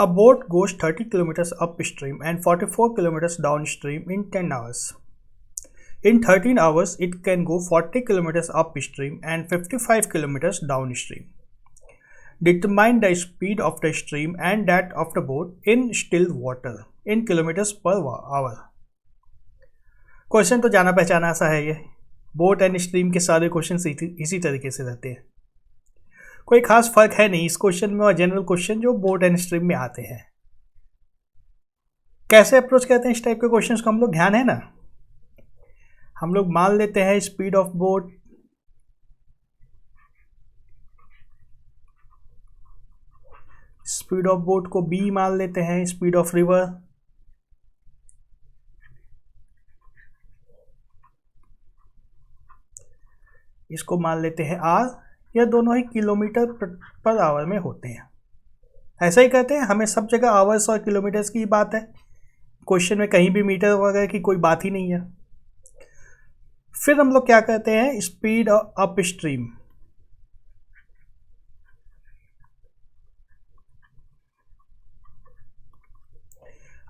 A boat goes 30 kilometers upstream and 44 kilometers downstream in 10 hours. In 13 hours, it can go 40 kilometers upstream and 55 kilometers downstream. Determine the speed of the stream and that of the boat in still water in kilometers per hour. Question तो जाना पहचाना सा है ये. Boat and stream के सारे question इसी तरीके से रहते हैं. कोई खास फर्क है नहीं इस क्वेश्चन में और जनरल क्वेश्चन जो बोट एंड स्ट्रीम में आते हैं. कैसे अप्रोच करते हैं इस टाइप के क्वेश्चंस को हम लोग, ध्यान है ना. हम लोग मान लेते हैं स्पीड ऑफ बोट को b मान लेते हैं. स्पीड ऑफ रिवर इसको मान लेते हैं r. यह दोनों ही किलोमीटर पर आवर में होते हैं. ऐसा ही कहते हैं, हमें सब जगह आवर्स और किलोमीटर्स की बात है. क्वेश्चन में कहीं भी मीटर वगैरह की कोई बात ही नहीं है. फिर हम लोग क्या कहते हैं, स्पीड अप स्ट्रीम.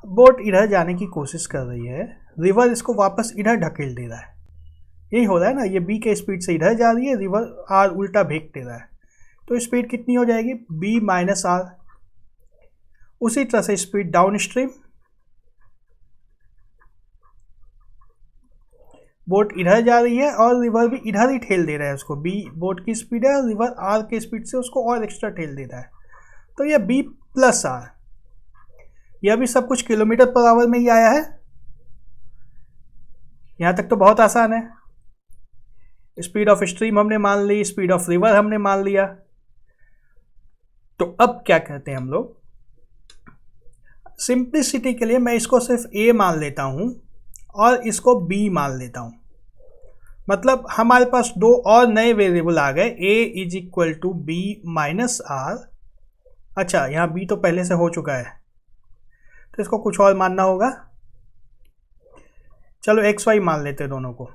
बोट इधर जाने की कोशिश कर रही है, रिवर इसको वापस इधर ढकेल दे रहा है. यही हो रहा है ना, ये b के स्पीड से इधर जा रही है, रिवर r उल्टा भेज दे रहा है. तो स्पीड कितनी हो जाएगी, b माइनस r. उसी तरह से स्पीड डाउन स्ट्रीम, बोट इधर जा रही है और रिवर भी इधर ही ठेल दे रहा है उसको. b बोट की स्पीड है और रिवर r के स्पीड से उसको और एक्स्ट्रा ठेल दे रहा है. तो यह b प्लस r. यह भी सब कुछ किलोमीटर पर आवर में ही आया है. यहां तक तो बहुत आसान है. स्पीड ऑफ स्ट्रीम हमने मान ली, स्पीड ऑफ रिवर हमने मान लिया. तो अब क्या कहते हैं हम लोग, सिंप्लिसिटी के लिए मैं इसको सिर्फ a मान लेता हूं और इसको b मान लेता हूं. मतलब हमारे पास दो और नए वेरिएबल आ गए, a is equal to b minus r. अच्छा, यहाँ b तो पहले से हो चुका है तो इसको कुछ और मानना होगा. चलो एक्स वाई मान लेते हैं दोनों को.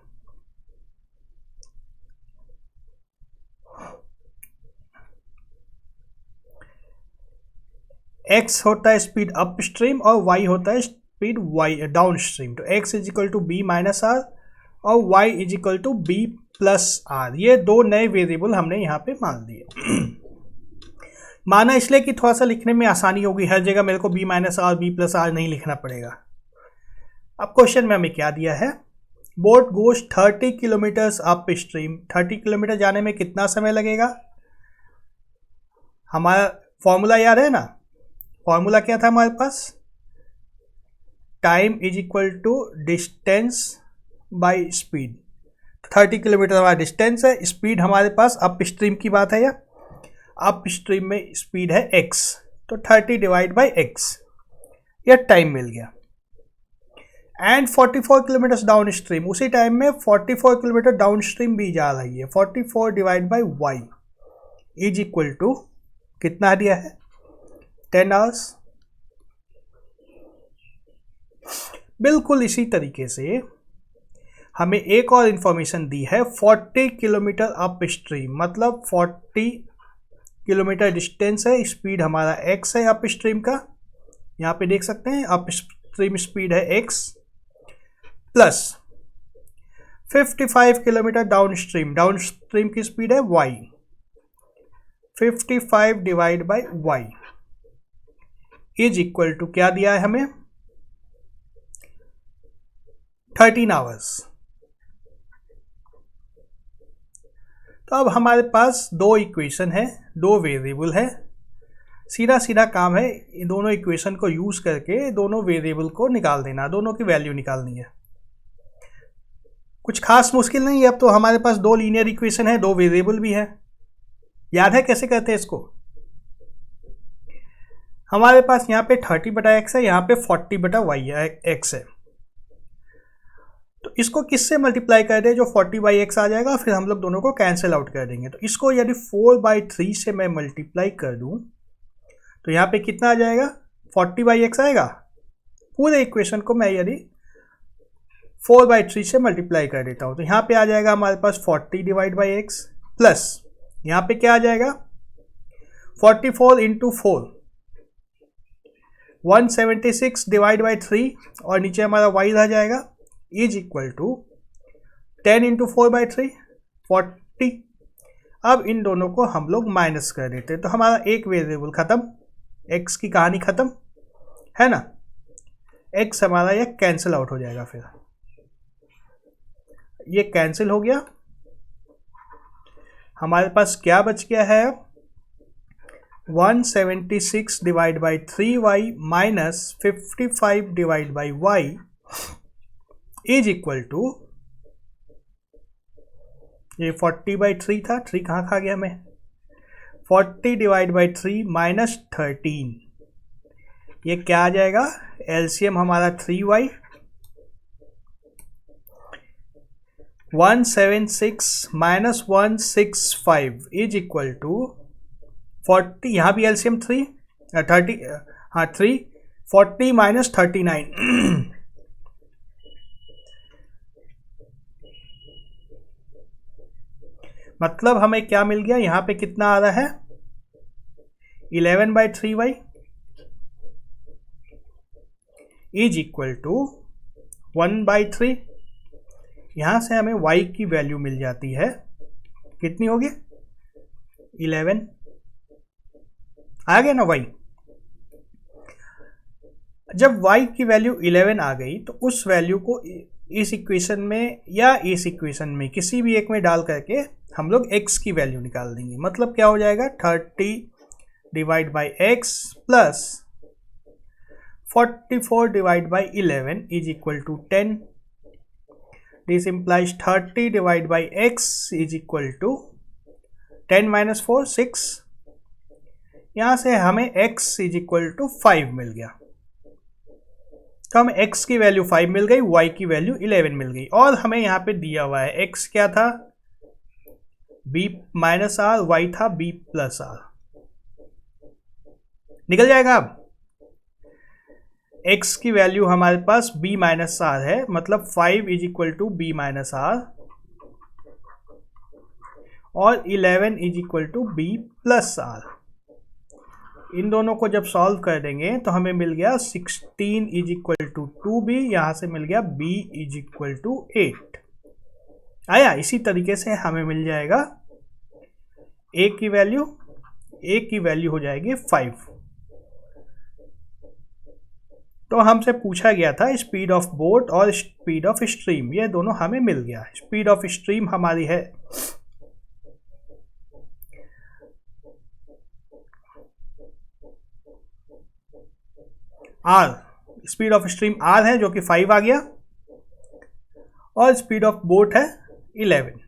x होता है स्पीड अप स्ट्रीम और y होता है स्पीड y डाउन स्ट्रीम. तो x is equal to b minus r और y is equal to b plus r. ये दो नए वेरिएबल हमने यहाँ पे मान दिए. माना इसलिए कि थोड़ा सा लिखने में आसानी होगी, हर जगह मेरे को b minus r b plus r नहीं लिखना पड़ेगा. अब क्वेश्चन में हमें क्या दिया है, boat goes 30 kilometres up stream. 30 kilometre जाने में कितना समय लगेगा. हमारा फॉर्मूला याद है ना. फॉर्मूला क्या था हमारे पास, time is equal to distance by speed. 30 kilometre हमारा डिस्टेंस है, स्पीड हमारे पास अप स्ट्रीम की बात है. या अप स्ट्रीम में स्पीड है x, तो 30 डिवाइड बाय x, यह टाइम मिल गया. एंड 44 किलोमीटर डाउन स्ट्रीम, उसी टाइम में 44 किलोमीटर डाउन स्ट्रीम भी जा रही है. 44 divide by y is equal to कितना दिया है, 10 आवर्स. बिल्कुल इसी तरीके से हमें एक और इंफॉर्मेशन दी है, 40 किलोमीटर अप स्ट्रीम. मतलब 40 किलोमीटर डिस्टेंस है, स्पीड हमारा x है अप स्ट्रीम का. यहाँ पे देख सकते हैं अप स्ट्रीम स्पीड है x plus 55 kilometre downstream की स्पीड है y. 55 divide by y is equal to क्या दिया है हमें, 13 आवर्स. तो अब हमारे पास दो इक्वेशन है, दो वेरिएबल है. सीधा सीधा काम है, इन दोनों इक्वेशन को यूज करके दोनों वेरिएबल को निकाल देना, दोनों की वैल्यू निकालनी है. कुछ खास मुश्किल नहीं है. अब तो हमारे पास दो लीनियर इक्वेशन है, दो वेरिएबल भी है. याद है कैसे करते हैं इसको. हमारे पास यहाँ पे 30 बटा x है, यहाँ पे 40 बटा y x है. तो इसको किससे मल्टीप्लाई कर दें, जो 40 बाई एक्स आ जाएगा, फिर हम लोग दोनों को कैंसिल आउट कर देंगे. तो इसको यदि 4/3 से मैं मल्टीप्लाई कर दूं तो यहाँ पे कितना आ जाएगा, 40 बाई एक्स आएगा. पूरे इक्वेशन को मैं यदि 4/3 से मल्टीप्लाई कर देता हूँ तो यहाँ पे आ जाएगा हमारे पास 40 डिवाइड बाई एक्स प्लस यहाँ पे क्या आ जाएगा 44 इंटू 4 176 डिवाइड बाई 3 और नीचे हमारा y रह जाएगा इज इक्वल टू 10 इंटू 4/3 40। अब इन दोनों को हम लोग माइनस कर देते हैं तो हमारा एक वेरिएबल खत्म, x की कहानी खत्म है ना। x हमारा ये कैंसिल आउट हो जाएगा, फिर ये कैंसिल हो गया। हमारे पास क्या बच गया है, 176 divide by 3y minus 55 divide by y is equal to, ये 40/3 था, 3 कहाँ खा गया मैं, 40 डिवाइड बाई 3 माइनस 13, ये क्या आ जाएगा, एलसीएम हमारा 3y 176 minus 165 is equal to 40, यहाँ भी एलसीएम 3 30, हाँ 3 40 माइनस 39 मतलब हमें क्या मिल गया, यहाँ पे कितना आ रहा है 11/3y इज इक्वल टू 1/3। यहाँ से हमें y की वैल्यू मिल जाती है, कितनी होगी 11, आ गया ना y। जब y की वैल्यू 11 आ गई तो उस वैल्यू को इस इक्वेशन में या इस इक्वेशन में किसी भी एक में डाल करके हम लोग x की वैल्यू निकाल देंगे। मतलब क्या हो जाएगा 30 divide by x plus 44 divide by 11 is equal to 10। This implies 30 divide by x is equal to 10 minus 4 6। यहाँ से हमें x इज इक्वल टू 5 मिल गया, तो हमें x की वैल्यू 5 मिल गई, y की वैल्यू 11 मिल गई। और हमें यहाँ पे दिया हुआ है x क्या था b माइनस आर, y था b प्लस आर, निकल जाएगा। अब x की वैल्यू हमारे पास b माइनस आर है, मतलब 5 is equal to b minus r और 11 is equal to b plus r. इन दोनों को जब सॉल्व कर देंगे तो हमें मिल गया 16 इज इक्वल टू 2b, यहाँ से मिल गया b इज इक्वल टू 8 आया। इसी तरीके से हमें मिल जाएगा a की वैल्यू हो जाएगी 5। तो हमसे पूछा गया था स्पीड ऑफ बोट और स्पीड ऑफ स्ट्रीम, ये दोनों हमें मिल गया। स्पीड ऑफ स्ट्रीम हमारी है r, speed of stream r है जो कि 5 आ गया, और स्पीड ऑफ बोट है 11।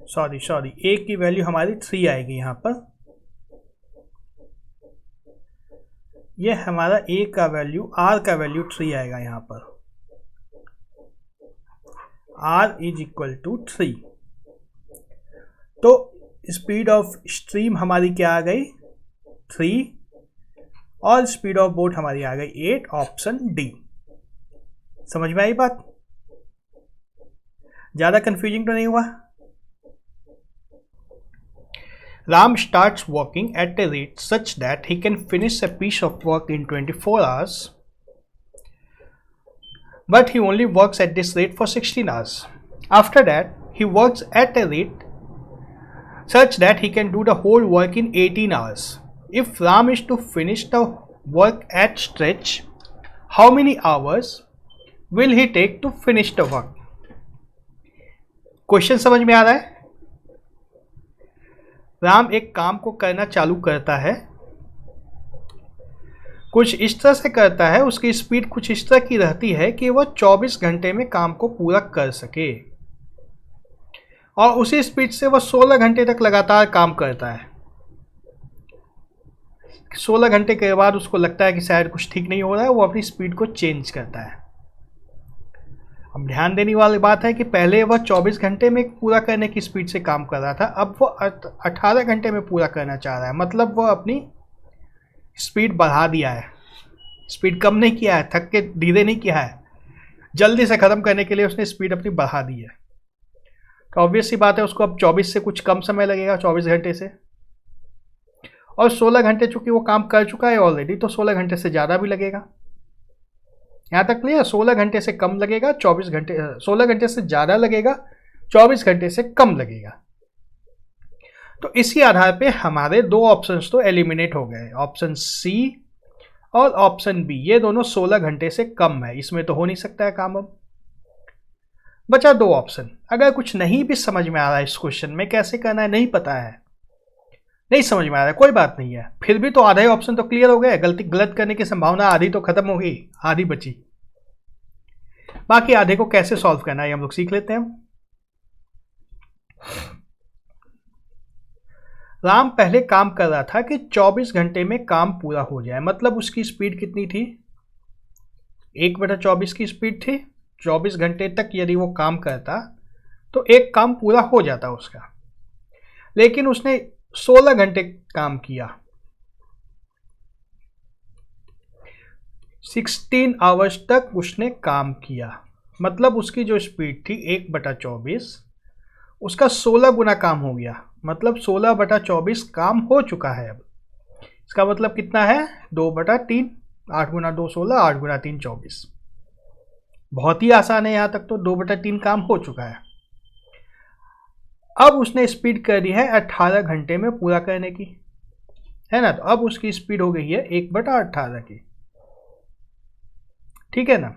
सॉरी a की वैल्यू हमारी 3 आएगी यहाँ पर, ये हमारा a का वैल्यू, r का वैल्यू 3 आएगा यहाँ पर, r इज इक्वल टू 3। तो स्पीड ऑफ स्ट्रीम हमारी क्या आ गई 3 और स्पीड ऑफ बोट हमारी आ गई 8, ऑप्शन डी। समझ में आई बात, ज्यादा कंफ्यूजिंग तो नहीं हुआ। Ram starts working at a rate such that he can finish a piece of work in 24 hours, but he only works at this rate for 16 hours. After that, he works at a rate such that he can do the whole work in 18 hours. If Ram is to finish the work at stretch, how many hours will he take to finish the work? Question समझ में आ रहा है। राम एक काम को करना चालू करता है, कुछ इस तरह से करता है, उसकी स्पीड कुछ इस तरह की रहती है कि वह 24 घंटे में काम को पूरा कर सके, और उसी स्पीड से वह 16 घंटे तक लगातार काम करता है। 16 घंटे के बाद उसको लगता है कि शायद कुछ ठीक नहीं हो रहा है, वो अपनी स्पीड को चेंज करता है। अब ध्यान देने वाली बात है कि पहले वह 24 घंटे में पूरा करने की स्पीड से काम कर रहा था, अब वो 18 घंटे में पूरा करना चाह रहा है। मतलब वह अपनी स्पीड बढ़ा दिया है, स्पीड कम नहीं किया है, थक के धीरे नहीं किया है, जल्दी से ख़त्म करने के लिए उसने स्पीड अपनी बढ़ा दी है। तो ऑब्वियस सी बात है उसको अब 24 से कुछ कम समय लगेगा, 24 घंटे से। और 16 घंटे चूंकि वो काम कर चुका है ऑलरेडी, तो 16 घंटे से ज़्यादा भी लगेगा। यहाँ तक क्लियर? 16 घंटे से कम लगेगा, 24 घंटे, 16 घंटे से ज़्यादा लगेगा, 24 घंटे से कम लगेगा। तो इसी आधार पे हमारे दो ऑप्शंस तो एलिमिनेट हो गए, ऑप्शन सी और ऑप्शन बी, ये दोनों 16 घंटे से कम है, इसमें तो हो नहीं सकता है काम। अब बचा दो ऑप्शन। अगर कुछ नहीं भी समझ में आ रहा है इस क्वेश्चन में कैसे करना है, नहीं पता है, नहीं समझ में आ रहा है, कोई बात नहीं है, फिर भी तो आधे ऑप्शन तो क्लियर हो गए। गलत करने की संभावना आधी तो खत्म हो गई, आधी बची। बाकी आधे को कैसे सॉल्व करना है हम लोग सीख लेते हैं। राम पहले काम कर रहा था कि 24 घंटे में काम पूरा हो जाए, मतलब उसकी स्पीड कितनी थी? 1/24 की स्पीड थी। 24 घंटे तक यदि वो काम करता तो एक काम पूरा हो जाता उसका, लेकिन उसने 16 घंटे काम किया, 16 आवर्स तक उसने काम किया, मतलब उसकी जो स्पीड थी 1/24, उसका 16 गुना काम हो गया, मतलब 16/24 काम हो चुका है। अब इसका मतलब कितना है? 2/3, 8 गुना 2 16, 8 गुना 3 24। बहुत ही आसान है, यहाँ तक तो 2/3 काम हो चुका है। अब उसने स्पीड कर दी है 18 घंटे में पूरा करने की, है ना? तो अब उसकी स्पीड हो गई है 1/18 की, ठीक है ना?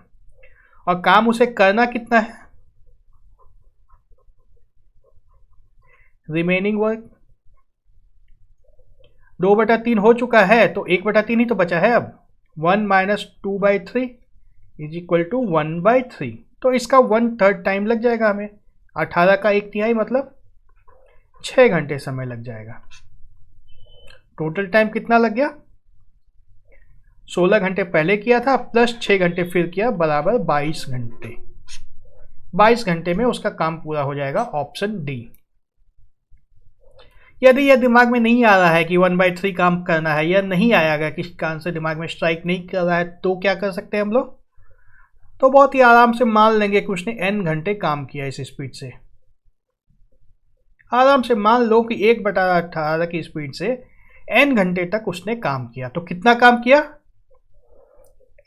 और काम उसे करना कितना है? रिमेनिंग वर्क 2/3 हो चुका है, तो 1/3 ही तो बचा है। अब 1 - 2/3 = 1/3, तो इसका 1/3 टाइम लग जाएगा हमें। 18 का 1/3 मतलब 6 घंटे समय लग जाएगा। टोटल टाइम कितना लग गया? 16 घंटे पहले किया था प्लस 6 घंटे फिर किया, बराबर 22 घंटे। 22 घंटे में उसका काम पूरा हो जाएगा, ऑप्शन डी। यदि यह दिमाग में नहीं आ रहा है कि 1/3 काम करना है, या नहीं आएगा, किसी कारण से दिमाग में स्ट्राइक नहीं कर रहा है, तो क्या कर सकते हैं हम लोग? तो बहुत ही आराम से मान लेंगे कि उसने n घंटे काम किया इस स्पीड से। आराम से मान लो कि 1/18 की स्पीड से n घंटे तक उसने काम किया। तो कितना काम किया?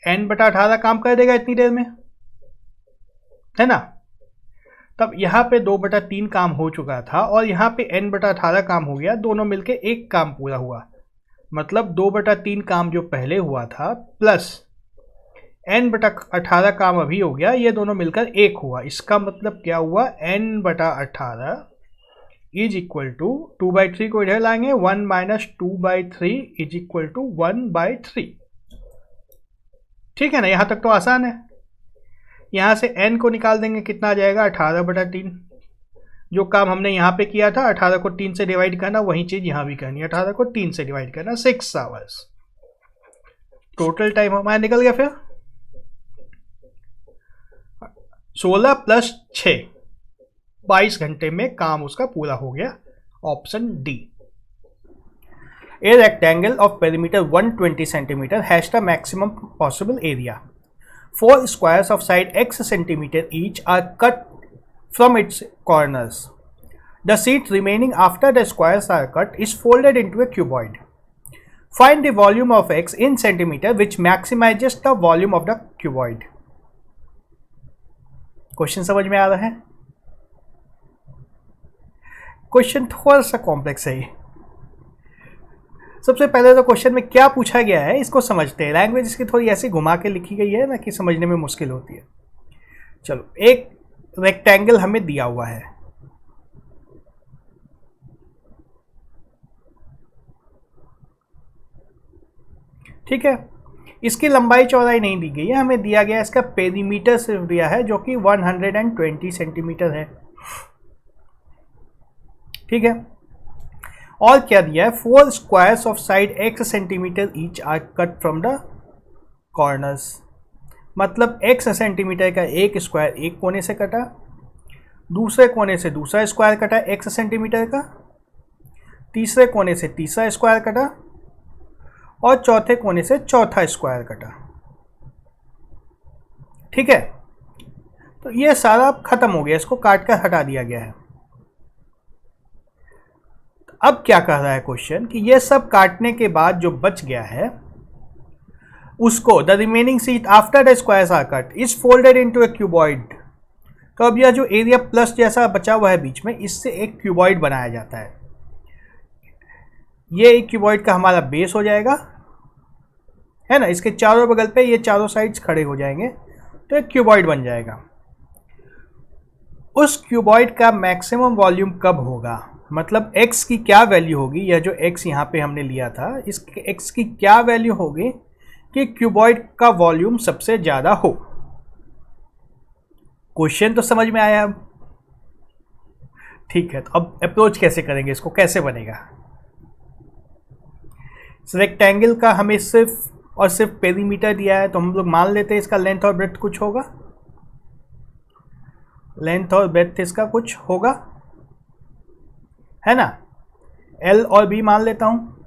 n/18 काम कर देगा इतनी देर में, है ना? तब यहाँ पे 2/3 काम हो चुका था और यहाँ पे n/18 काम हो गया, दोनों मिलके एक काम पूरा हुआ। मतलब 2/3 काम जो पहले हुआ था प्लस n/18 काम अभी हो गया, ये दोनों मिलकर एक हुआ। इसका मतलब क्या हुआ? n/18 = 2/3 को इधर लाएंगे, 1 - 2/3 = 1/3। ठीक है ना? यहाँ तक तो आसान है। यहाँ से n को निकाल देंगे, कितना आ जाएगा? 18/3। जो काम हमने यहाँ पे किया था 18 को 3 से डिवाइड करना, वही चीज़ यहाँ भी करनी है, 18 को 3 से डिवाइड करना, 6 आवर्स। टोटल टाइम हमारा निकल गया फिर 16 + 6, 22 घंटे में काम उसका पूरा हो गया, option D. A rectangle of perimeter 120 cm has the maximum possible area. 4 squares of side x cm each are cut from its corners. The sheet remaining after the squares are cut is folded into a cuboid. Find the volume of x in centimeter which maximizes the volume of the cuboid. Question समझ में आ रहा है? Question थोड़ा सा complex है। सबसे पहले तो क्वेश्चन में क्या पूछा गया है इसको समझते हैं। लैंग्वेज इसकी थोड़ी ऐसी घुमा के लिखी गई है ना कि समझने में मुश्किल होती है। चलो, एक रेक्टेंगल हमें दिया हुआ है, ठीक है? इसकी लंबाई चौड़ाई नहीं दी गई है, हमें दिया गया इसका पेरीमीटर सिर्फ दिया है जो कि 120 सेंटीमीटर है, ठीक है? और क्या दिया है? 4 squares of side x centimetre each are cut from the corners. मतलब x सेंटीमीटर का एक स्क्वायर एक कोने से कटा, दूसरे कोने से दूसरा स्क्वायर कटा x सेंटीमीटर का, तीसरे कोने से तीसरा स्क्वायर कटा और चौथे कोने से चौथा स्क्वायर कटा, ठीक है? तो ये सारा खत्म हो गया, इसको काट कर हटा दिया गया है। अब क्या कह रहा है क्वेश्चन कि ये सब काटने के बाद जो बच गया है उसको the remaining sheet after the squares are cut is folded into a cuboid. तो अब यह जो एरिया प्लस जैसा बचा हुआ है बीच में, इससे एक क्यूबॉइड बनाया जाता है। ये एक क्यूबॉइड का हमारा बेस हो जाएगा, है ना। इसके चारों बगल पे ये चारों साइड्स खड़े हो जाएंगे तो एक क्यूबॉइड बन जाएगा। उस क्यूबॉइड का मैक्सिमम वॉल्यूम कब होगा, मतलब x की क्या वैल्यू होगी, यह जो x यहाँ पे हमने लिया था, इस x की क्या वैल्यू होगी कि क्यूबॉइड का वॉल्यूम सबसे ज़्यादा हो। क्वेश्चन तो समझ में आया अब, ठीक है। तो अब अप्रोच कैसे करेंगे, इसको कैसे बनेगा। रेक्टेंगल का हमें सिर्फ और सिर्फ पेरीमीटर दिया है, तो हम लोग मान लेते हैं इसका लेंथ और ब्रेड्थ कुछ होगा, लेंथ और ब्रेड्थ इसका कुछ होगा, है ना। L और B मान लेता हूँ।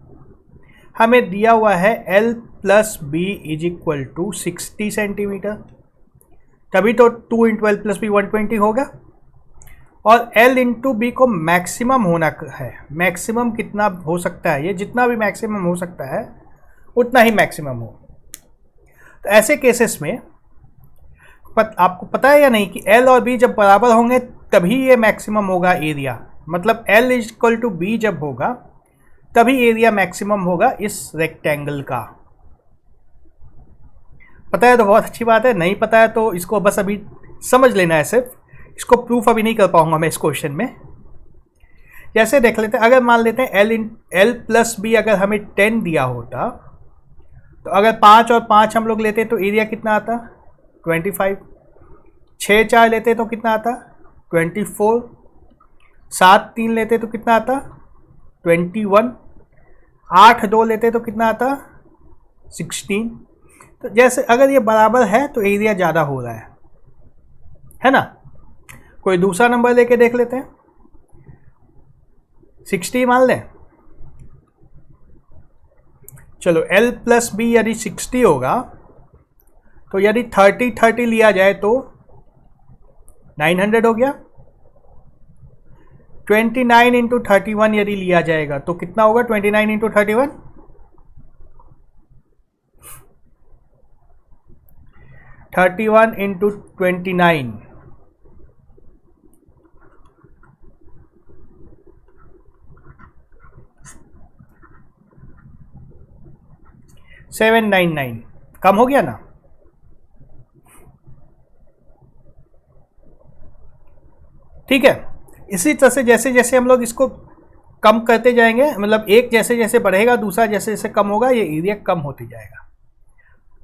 हमें दिया हुआ है L plus B is equal to 60 centimetre, तभी तो 2 इंटू एल प्लस बी 120 होगा। और L इंटू बी को मैक्सिमम होना है, मैक्सिमम कितना हो सकता है, ये जितना भी मैक्सिमम हो सकता है उतना ही मैक्सिमम हो। तो ऐसे केसेस में आपको पता है या नहीं कि L और B जब बराबर होंगे तभी ये मैक्सिमम होगा एरिया, मतलब L is equal to B जब होगा तभी एरिया मैक्सिमम होगा इस रेक्टेंगल का। पता है तो बहुत अच्छी बात है, नहीं पता है तो इसको बस अभी समझ लेना है सिर्फ, इसको प्रूफ अभी नहीं कर पाऊंगा मैं इस क्वेश्चन में। जैसे देख लेते हैं, अगर मान लेते हैं L प्लस बी अगर हमें 10 दिया होता, तो अगर 5 और 5 हम लोग लेते तो एरिया कितना आता, 25। 6 4 लेते तो कितना आता, 24। 7 3 लेते तो कितना आता, 21। 8 2 लेते तो कितना आता, 16। तो जैसे अगर ये बराबर है तो एरिया ज़्यादा हो रहा है ना। कोई दूसरा नंबर लेके देख लेते हैं, 60 मान लें। चलो L प्लस बी यदि 60 होगा तो यदि 30 लिया जाए तो 900 हो गया। 29 इंटू 31 यदि लिया जाएगा तो कितना होगा, 29 इंटू 31 31 इंटू 29 799, कम हो गया ना। ठीक है, इसी तरह से जैसे जैसे हम लोग इसको कम करते जाएंगे, मतलब एक जैसे जैसे बढ़ेगा दूसरा जैसे जैसे कम होगा, ये एरिया कम होती जाएगा।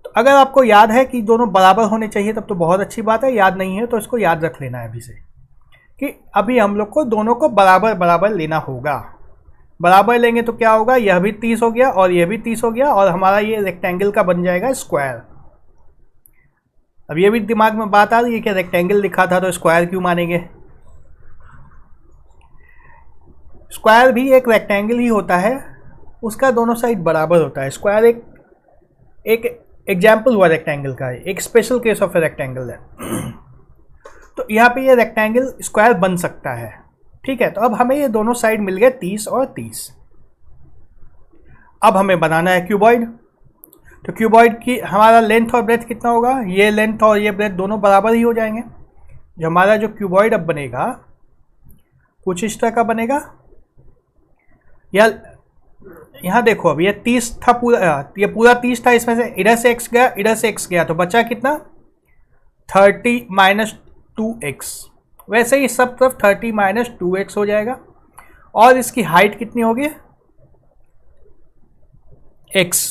तो अगर आपको याद है कि दोनों बराबर होने चाहिए तब तो बहुत अच्छी बात है, याद नहीं है तो इसको याद रख लेना है अभी से कि अभी हम लोग को दोनों को बराबर बराबर लेना होगा। बराबर लेंगे तो क्या होगा, यह भी 30 हो गया और यह भी 30 हो गया और हमारा ये रेक्टेंगल का बन जाएगा स्क्वायर। अब ये भी दिमाग में बात आ रही है कि रेक्टेंगल लिखा था तो स्क्वायर क्यों मानेंगे। स्क्वायर भी एक रेक्टेंगल ही होता है, उसका दोनों साइड बराबर होता है। स्क्वायर एक एग्जाम्पल हुआ रेक्टेंगल का, एक special case of a rectangle है। तो यहाँ पे ये रेक्टेंगल स्क्वायर बन सकता है, ठीक है। तो अब हमें ये दोनों साइड मिल गए 30 और 30। अब हमें बनाना है क्यूबॉइड। तो क्यूबॉइड की हमारा लेंथ और ब्रेथ कितना होगा, ये लेंथ और ये ब्रेथ दोनों बराबर ही हो जाएंगे। जो हमारा जो क्यूबॉइड अब बनेगा कुछ इस तरह का बनेगा। यहाँ देखो, अब ये 30 था पूरा, ये पूरा 30 था, इसमें से इधर से x गया इधर से x गया तो बचा कितना, 30 माइनस 2x। वैसे ही सब तरफ 30 माइनस 2x हो जाएगा। और इसकी हाइट कितनी होगी, x।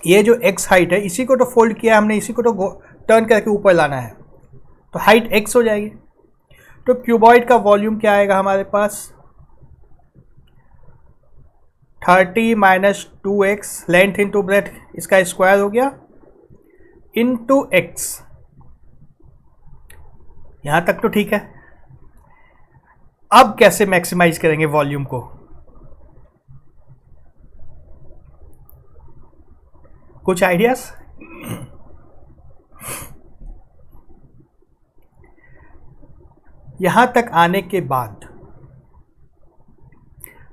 ये जो x हाइट है इसी को तो फोल्ड किया हमने, इसी को तो टर्न करके ऊपर लाना है, तो हाइट x हो जाएगी। तो क्यूबॉइड का वॉल्यूम क्या आएगा हमारे पास, 30 minus 2x, length into breadth, इसका स्क्वायर हो गया, इंटू x। यहां तक तो ठीक है। अब कैसे मैक्सिमाइज करेंगे वॉल्यूम को, कुछ आइडियाज। यहां तक आने के बाद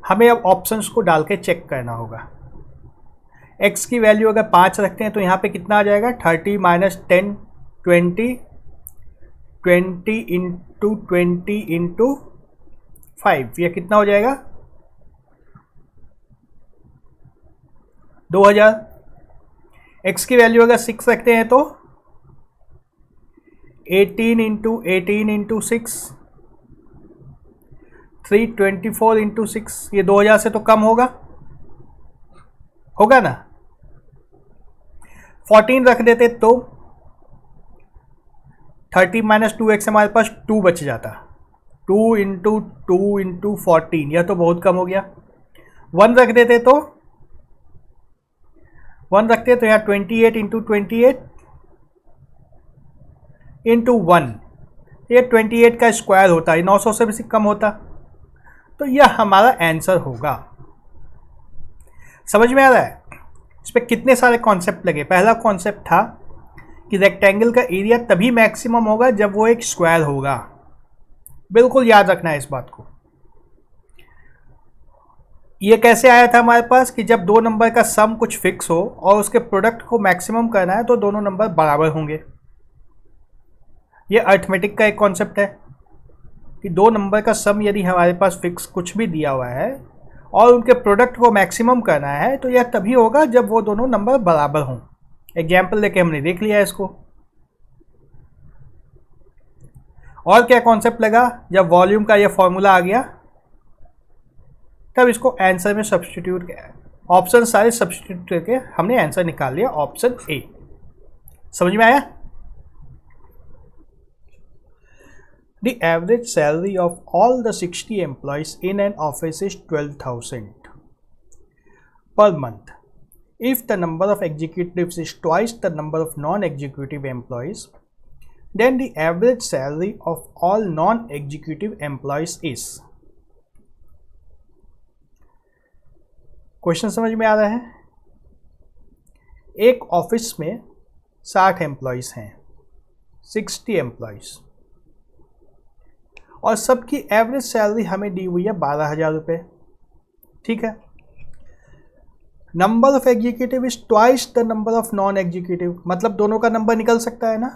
हमें अब ऑप्शंस को डाल के चेक करना होगा। x की वैल्यू अगर 5 रखते हैं तो यहाँ पे कितना आ जाएगा, 30 माइनस 10 20 20 इंटू 20 इंटू 5, यह कितना हो जाएगा 2000। x की वैल्यू अगर 6 रखते हैं तो 18 इंटू 6 324 इंटू 6, ये 2000 से तो कम होगा ना। 14 रख देते तो 30 माइनस 2x हमारे पास 2 बच जाता, 2 इंटू 14, यह तो बहुत कम हो गया। 1 रख देते तो 1 रखते तो यहाँ 28 इंटू 1, ये 28 का स्क्वायर होता है, 900 से भी कम होता, तो यह हमारा आंसर होगा। समझ में आ रहा है? इस पर कितने सारे कॉन्सेप्ट लगे। पहला कॉन्सेप्ट था कि रेक्टेंगल का एरिया तभी मैक्सिमम होगा जब वो एक स्क्वायर होगा, बिल्कुल याद रखना है इस बात को। ये कैसे आया था हमारे पास कि जब दो नंबर का सम कुछ फिक्स हो और उसके प्रोडक्ट को मैक्सिमम करना है तो दोनों नंबर बराबर होंगे। ये अरिथमेटिक का एक कॉन्सेप्ट है कि दो नंबर का सम यदि हमारे पास फिक्स कुछ भी दिया हुआ है और उनके प्रोडक्ट को मैक्सिमम करना है तो यह तभी होगा जब वो दोनों नंबर बराबर हों। एग्जाम्पल लेके हमने देख लिया इसको। और क्या कॉन्सेप्ट लगा, जब वॉल्यूम का ये फॉर्मूला आ गया तब इसको आंसर में सब्स्टिट्यूट किया, ऑप्शन सारे सब्स्टिट्यूट करके हमने आंसर निकाल लिया, ऑप्शन ए। समझ में आया? The average salary of all the 60 employees in an office is 12,000 per month. If the number of executives is twice the number of non-executive employees, then the average salary of all non-executive employees is. Question समझ में आ रहा है? एक office में 60 employees हैं, 60 employees, और सबकी average salary हमें दी हुई है 12,000 रुपये। ठीक है। Number of executive is twice the number of non executive, मतलब दोनों का नंबर निकल सकता है ना,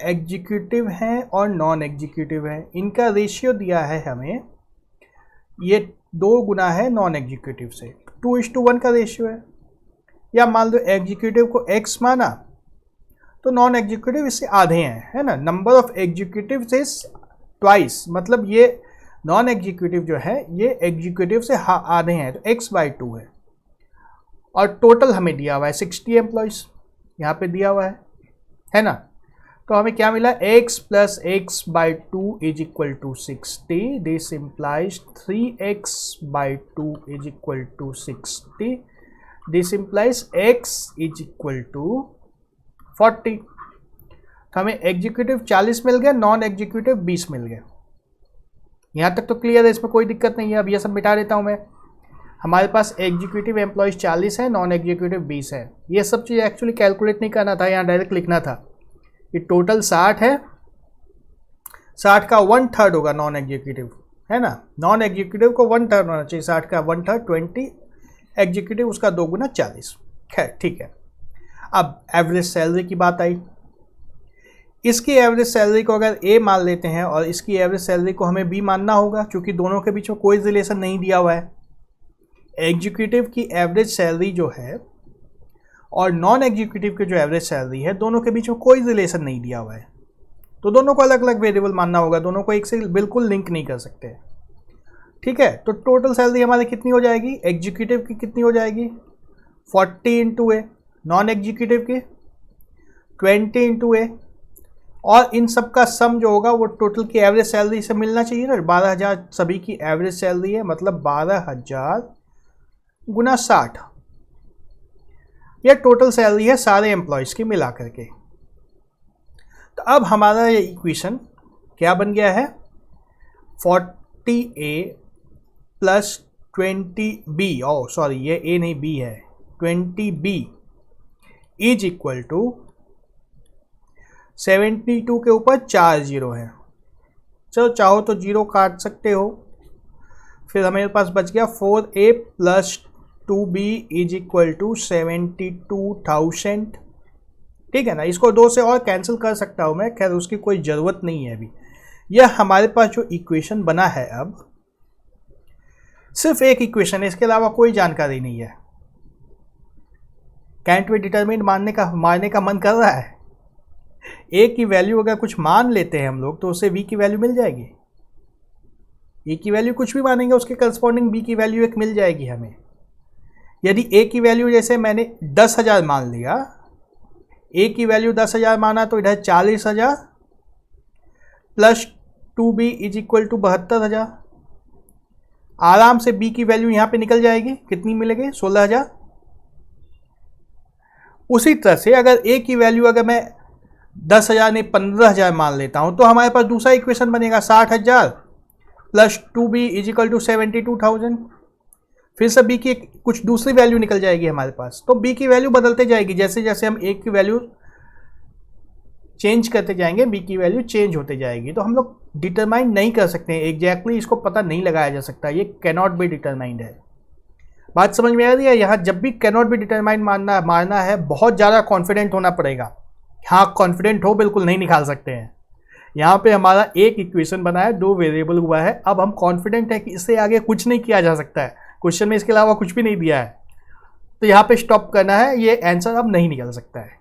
एग्जीक्यूटिव हैं और नॉन एग्जीक्यूटिव हैं, इनका रेशियो दिया है हमें, ये 2 गुना है नॉन एग्जीक्यूटिव से, 2:1 का रेशियो है। या मान लो एग्जीक्यूटिव को x माना तो नॉन एग्जीक्यूटिव इससे आधे हैं, है ना। नंबर ऑफ एग्जीक्यूटिव से ट्वाइस, मतलब ये नॉन एग्जीक्यूटिव जो है ये एग्जीक्यूटिव से आधे हैं, तो x/2 है। और टोटल हमें दिया हुआ है 60 एम्प्लॉयज़, यहाँ पे दिया हुआ है ना। तो हमें क्या मिला, x + x/2 = 60, this implies 3x/2 = 60, this implies x = 40। तो हमें एग्जीक्यूटिव 40 मिल गया, नॉन एग्जीक्यूटिव 20 मिल गया। यहाँ तक तो क्लियर है, इसमें कोई दिक्कत नहीं है। अब ये सब मिटा देता हूँ मैं। हमारे पास एग्जीक्यूटिव एम्प्लॉयज़ 40 है, नॉन एग्जीक्यूटिव 20 है। ये सब चीज़ एक्चुअली कैलकुलेट नहीं करना था, यहाँ डायरेक्ट लिखना था। ये टोटल 60 है, 60 का 1/3 होगा नॉन एग्जीक्यूटिव, है ना। नॉन एग्जीक्यूटिव को 1/3 होना चाहिए, 60 का 1/3 20, एग्जीक्यूटिव उसका 2 गुना 40। खैर ठीक है। अब एवरेज सैलरी की बात आई। इसकी एवरेज सैलरी को अगर ए मान लेते हैं और इसकी एवरेज सैलरी को हमें बी मानना होगा, क्योंकि दोनों के बीच में कोई रिलेशन नहीं दिया हुआ है। एग्जीक्यूटिव की एवरेज सैलरी जो है और नॉन एग्जीक्यूटिव की जो एवरेज सैलरी है, दोनों के बीच में कोई रिलेशन नहीं दिया हुआ है, तो दोनों को अलग अलग वेरिएबल मानना होगा, दोनों को एक से बिल्कुल लिंक नहीं कर सकते। ठीक है। तो टोटल सैलरी हमारी कितनी हो जाएगी, एग्जीक्यूटिव की कितनी हो जाएगी, 40 × ए, नॉन एग्जीक्यूटिव की 20 × ए, और इन सब का सम जो होगा वो टोटल की एवरेज सैलरी से मिलना चाहिए ना। 12,000 सभी की एवरेज सैलरी है, मतलब 12,000 × 60, यह टोटल सैलरी है सारे एम्प्लॉयज़ की मिला करके। तो अब हमारा ये इक्वेशन क्या बन गया है, 40A + 20B, ओ सॉरी ये A नहीं B है, 20B = 72 के ऊपर 4 जीरो है। चलो चाहो तो जीरो काट सकते हो, फिर हमारे पास बच गया 4a plus 2b is equal to 72,000। ठीक है ना, इसको 2 से और कैंसिल कर सकता हूँ मैं, खैर उसकी कोई ज़रूरत नहीं है अभी। यह हमारे पास जो इक्वेशन बना है, अब सिर्फ एक इक्वेशन है, इसके अलावा कोई जानकारी नहीं है। कैंट बी डिटरमिन्ड मारने का मन कर रहा है। ए की वैल्यू अगर कुछ मान लेते हैं हम लोग तो उससे बी की वैल्यू मिल जाएगी। ए की वैल्यू कुछ भी मानेंगे उसके करस्पॉन्डिंग बी की वैल्यू एक मिल जाएगी हमें। यदि ए की वैल्यू जैसे मैंने 10,000 मान लिया, ए की वैल्यू 10,000 माना तो इधर 40,000 plus 2b is equal to 72,000। आराम से बी की वैल्यू यहाँ पे निकल जाएगी, कितनी मिलेगी? 16,000। उसी तरह से अगर ए की वैल्यू अगर मैं 10,000 नहीं 15,000 मान लेता हूँ तो हमारे पास दूसरा इक्वेशन बनेगा 60,000 plus 2b is equal to 72,000। फिर से बी की कुछ दूसरी वैल्यू निकल जाएगी हमारे पास। तो बी की वैल्यू बदलते जाएगी, जैसे जैसे हम ए की वैल्यू चेंज करते जाएंगे बी की वैल्यू चेंज होते जाएगी। तो हम लोग डिटरमाइन नहीं कर सकते हैं एग्जैक्टली, इसको पता नहीं लगाया जा सकता, ये कैनॉट बी डिटरमाइंड है। बात समझ में आ रही है? यहाँ जब भी कैनॉट बी डिटरमाइन मारना है बहुत ज़्यादा कॉन्फिडेंट होना पड़ेगा। हाँ, कॉन्फिडेंट हो बिल्कुल नहीं निकाल सकते हैं। यहाँ पे हमारा एक इक्वेशन बना है, 2 वेरिएबल हुआ है, अब हम कॉन्फिडेंट है कि इससे आगे कुछ नहीं किया जा सकता है। क्वेश्चन में इसके अलावा कुछ भी नहीं दिया है, तो यहाँ पे स्टॉप करना है, ये आंसर अब नहीं निकल सकता है।